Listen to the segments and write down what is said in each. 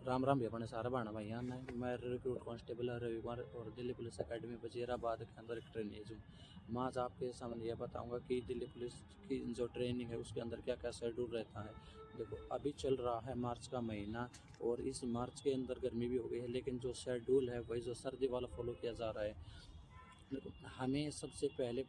राम राम भी अपने सारा बाणा भाई यहाँ मैं रिक्रूट कांस्टेबल रवि कुमार और दिल्ली पुलिस अकेडमी वजीराबाद के अंदर एक ट्रेनिंग हूँ। मैं आज आपके सामने यह बताऊंगा कि दिल्ली पुलिस की जो ट्रेनिंग है उसके अंदर क्या क्या शेड्यूल रहता है। देखो, अभी चल रहा है मार्च का महीना और इस मार्च के अंदर गर्मी भी हो गई है, लेकिन जो शेड्यूल है वही जो सर्दी वाला फॉलो किया जा रहा है। देखो, हमें सबसे पहले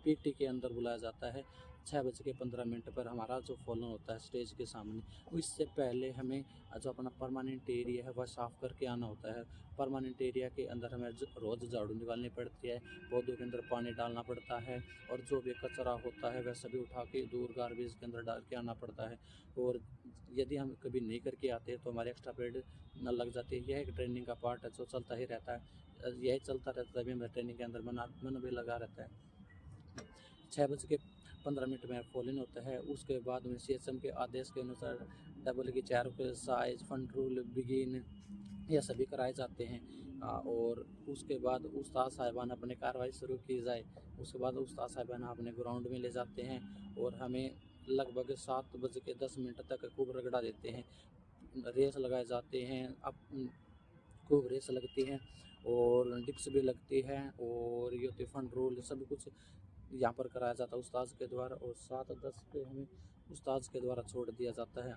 पीटी के अंदर बुलाया जाता है 6:15 पर। हमारा जो फॉलन होता है स्टेज के सामने, इससे पहले हमें जो अपना परमानेंट एरिया है वह साफ़ करके आना होता है। परमानेंट एरिया के अंदर हमें रोज़ झाड़ू निकालनी पड़ती है, पौधों के अंदर पानी डालना पड़ता है और जो भी कचरा होता है वह सभी उठा के दूर गार्बेज के अंदर डाल के आना पड़ता है। और यदि हम कभी नहीं करके आते तो हमारे एक्स्ट्रा पीरियड न लग जाती है। यह एक ट्रेनिंग का पार्ट है जो चलता ही रहता है। यही चलता रहता है, तभी हमें ट्रेनिंग के अंदर मन भी लगा रहता है। 6:15 में फॉलन होता है। उसके बाद में सीएचएम के आदेश के अनुसार डबल की चारों के साइज फंड रूल बिगिन यह सभी कराए जाते हैं। और उसके बाद उस्ताद साहिबान अपने कार्रवाई शुरू की जाए। उसके बाद उस्ताद साहिबान अपने ग्राउंड में ले जाते हैं और हमें लगभग 7:10 तक खूब रगड़ा देते हैं। रेस लगाए जाते हैं, अब खूब रेस लगती है और डिप्स भी लगती है और ये टिफ़न रोल सब कुछ यहाँ पर कराया जाता है उस्ताद के द्वारा। और 7:10 पे हमें उस्ताद के द्वारा छोड़ दिया जाता है।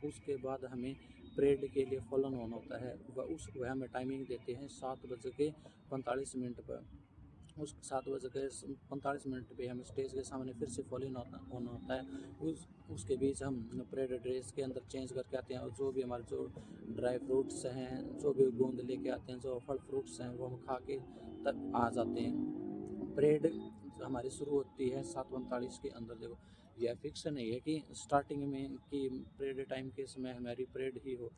उसके बाद हमें परेड के लिए फॉलन ऑन होता है। वह हमें टाइमिंग देते हैं 7:45 पर। उस 7:45 पे हमें स्टेज के सामने फिर से फॉलन ऑन होता है। उसके बीच हम परेड ड्रेस के अंदर चेंज करके आते हैं और जो भी हमारे जो ड्राई फ्रूट्स हैं, जो भी गोंद लेके आते हैं, जो फल फ्रूट्स हैं, वो हम खा के तब आ जाते हैं। परेड हमारी शुरू होती है 7:45 के अंदर। देखो, यह फिक्स नहीं है कि स्टार्टिंग में कि परेड टाइम के समय हमारी परेड ही हो।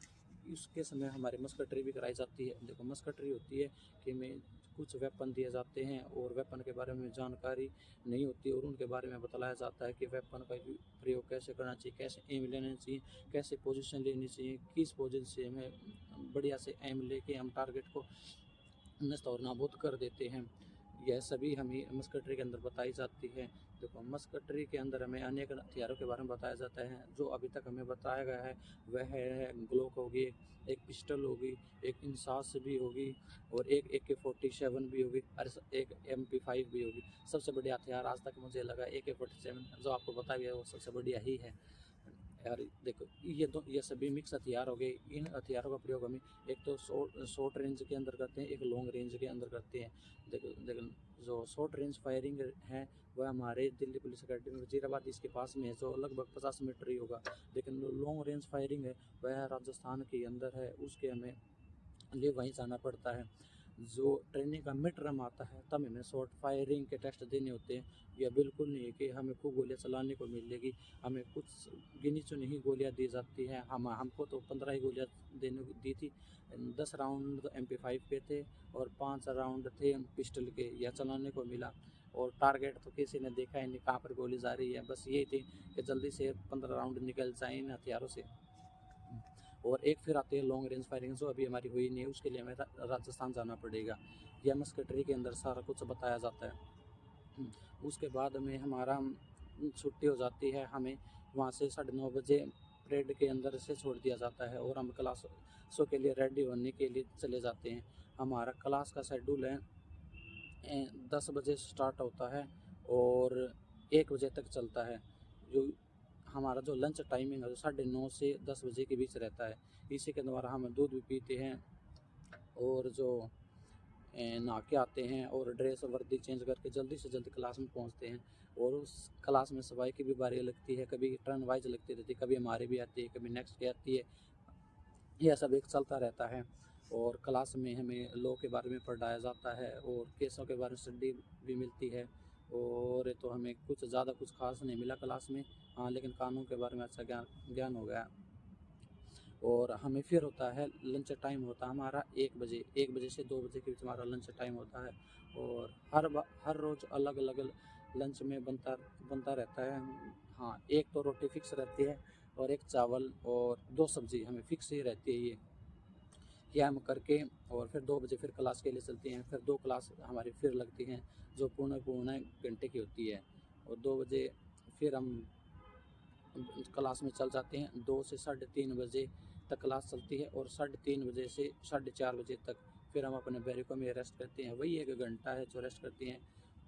इसके समय हमारी मस्कटरी भी कराई जाती है। देखो, मस्कटरी होती है कि हमें कुछ वेपन दिए जाते हैं और वेपन के बारे में जानकारी नहीं होती और उनके बारे में बतलाया जाता है कि वेपन का प्रयोग कैसे करना चाहिए, कैसे एम लेना चाहिए, कैसे पोजीशन लेनी चाहिए, किस पोजीशन से हमें बढ़िया से एम लेके हम टारगेट को नष्ट और नाबूद कर देते हैं। यह सभी हमें मस्कटरी के अंदर बताई जाती है। देखो, मस्कटरी के अंदर हमें अनेक हथियारों के बारे में बताया जाता है। जो अभी तक हमें बताया गया है वह है ग्लोक होगी, एक पिस्टल होगी, एक इंसास भी होगी और एक AK-47 भी होगी और एक MP5 भी होगी। सबसे बढ़िया हथियार आज तक मुझे लगा AK-47, जो आपको बताया गया वो सबसे बढ़िया ही है यार। देखो, ये सभी मिक्स हथियार हो गए। इन हथियारों का प्रयोग हमें एक तो शॉर्ट रेंज के अंदर करते हैं, एक लॉन्ग रेंज के अंदर करते हैं। देखो, जो शॉर्ट रेंज फायरिंग है वह हमारे दिल्ली पुलिस अकेडमी वजीराबाद इसके पास में है, जो लगभग 50 मीटर ही होगा। लेकिन जो लॉन्ग रेंज फायरिंग है वह राजस्थान के अंदर है, उसके हमें लिए वहीं जाना पड़ता है। जो ट्रेनिंग का मिड टर्म आता है तब हमें शॉर्ट फायरिंग के टेस्ट देने होते हैं। यह बिल्कुल नहीं है कि हमें खूब गोलियां चलाने को मिलेगी। हमें कुछ गिनी चुनी ही गोलियां दी जाती हैं। हमको तो 15 ही गोलियां देने दी थी। 10 राउंड MP5 के थे और 5 राउंड थे पिस्टल के। यह चलाने को मिला और टारगेट तो किसी ने देखा ही नहीं कहाँ पर गोली जा रही है। बस यही थी कि जल्दी से 15 राउंड निकल जाए इन हथियारों से। और एक फिर आती है लॉन्ग रेंज फायरिंग, जो अभी हमारी हुई नहीं, उसके लिए हमें राजस्थान जाना पड़ेगा। यह मस्कटरी के अंदर सारा कुछ बताया जाता है। उसके बाद में हमारा छुट्टी हो जाती है। हमें वहाँ से 9:30 बजे परेड के अंदर से छोड़ दिया जाता है और हम क्लासों के लिए रेडी होने के लिए चले जाते हैं। हमारा क्लास का शेड्यूल है 10 बजे स्टार्ट होता है और 1 बजे तक चलता है। जो हमारा जो लंच टाइमिंग है वो 9:30 से 10 बजे के बीच रहता है। इसी के द्वारा हम दूध भी पीते हैं और जो नहा के आते हैं और ड्रेस वर्दी चेंज करके जल्दी से जल्दी क्लास में पहुंचते हैं। और उस क्लास में सफाई की भी बारी लगती है, कभी टर्न वाइज लगती रहती है, कभी हमारी भी आती है, कभी नेक्स्ट की आती है। यह सब एक चलता रहता है। और क्लास में हमें लॉ के बारे में पढ़ाया जाता है और केसों के बारे में स्टडी भी मिलती है। और तो हमें कुछ ज़्यादा कुछ खास नहीं मिला क्लास में, हाँ, लेकिन कानून के बारे में अच्छा ज्ञान हो गया। और हमें फिर होता है लंच टाइम होता है हमारा 1 बजे से 2 बजे के बीच हमारा लंच टाइम होता है। और हर रोज़ अलग अलग लंच में बनता रहता है। हाँ, एक तो रोटी फिक्स रहती है और एक चावल और 2 सब्ज़ी हमें फिक्स ही रहती है। ये हम करके और फिर 2 बजे फिर क्लास के लिए चलते हैं। फिर 2 क्लास हमारी फिर लगती हैं जो पौने घंटे की होती है। और 2 बजे फिर हम क्लास में चल जाते हैं। 2 से 3:30 बजे तक क्लास चलती है और 3:30 बजे से 4:30 बजे तक फिर हम अपने बैरिकों में रेस्ट करते हैं। वही 1 घंटा है जो रेस्ट करते हैं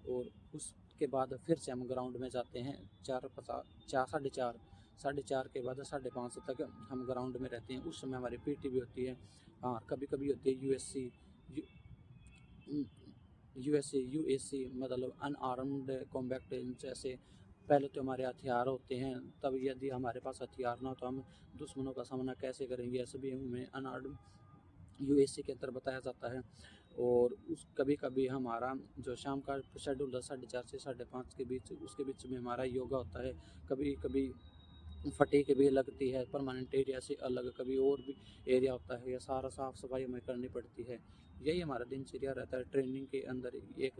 और उसके बाद फिर से हम ग्राउंड में जाते हैं। 4:30 के बाद 5:30 तक हम ग्राउंड में रहते हैं। उस समय हमारी पीटी भी होती है। हाँ, कभी-कभी होती है यूएसी मतलब अनआर्म्ड कॉम्बैट। जैसे पहले तो हमारे हथियार होते हैं, तब यदि हमारे पास हथियार ना हो तो हम दुश्मनों का सामना कैसे करेंगे, ऐसे भी हमें अनआर्म्ड यूएसी के अंदर बताया जाता है। और उस कभी-कभी हमारा जो शाम का शेड्यूल है 4:30 से 5:30 के बीच, उसके बीच में हमारा योगा होता है। कभी-कभी फटीक भी लगती है परमानेंट एरिया से अलग, कभी और भी एरिया होता है, या सारा साफ सफाई हमें करनी पड़ती है। यही हमारा दिनचर्या रहता है ट्रेनिंग के अंदर। एक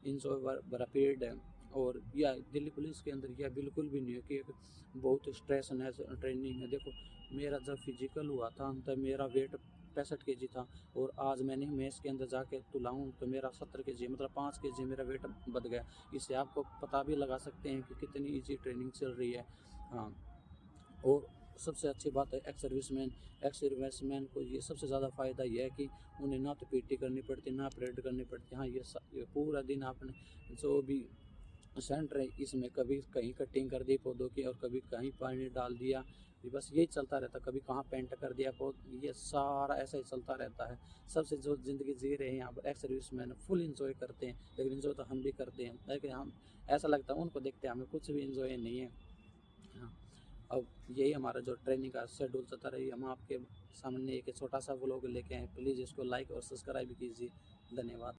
इंजॉय भरा पीरियड है। और यह दिल्ली पुलिस के अंदर यह बिल्कुल भी नहीं है कि एक बहुत स्ट्रेसनेस ट्रेनिंग है। देखो, मेरा जब फिजिकल हुआ था तब मेरा वेट 65 केजी था और आज मैंने मेस के अंदर जाके तुलाऊं तो मेरा 70 केजी, मतलब 5 केजी मेरा वेट बढ़ गया। इससे आपको पता भी लगा सकते हैं कि कितनी ईजी ट्रेनिंग चल रही है। हाँ, और सबसे अच्छी बात है एक्स सर्विसमैन को ये सबसे ज़्यादा फ़ायदा ये है कि उन्हें ना तो पीटी करनी पड़ती, ना परेड करनी पड़ती। हाँ, ये पूरा दिन आपने जो भी सेंटर है इसमें कभी कहीं कटिंग कर दी पौधों की और कभी कहीं पानी डाल दिया, ये बस यही चलता रहता। कभी कहाँ पेंट कर दिया पौध, ये सारा ऐसा ही चलता रहता है। सबसे जो ज़िंदगी जी रहे हैं यहाँ पर एक्स सर्विसमैन फुल इंजॉय करते हैं, लेकिन इंजॉय तो हम भी करते हैं, लेकिन हम ऐसा लगता है उनको देखते हैं हमें कुछ भी इंजॉय नहीं है। हाँ, अब यही हमारा जो ट्रेनिंग का शेड्यूल चलता रही, हम आपके सामने एक छोटा सा व्लॉग लेके आए। प्लीज़ इसको लाइक और सब्सक्राइब कीजिए। धन्यवाद।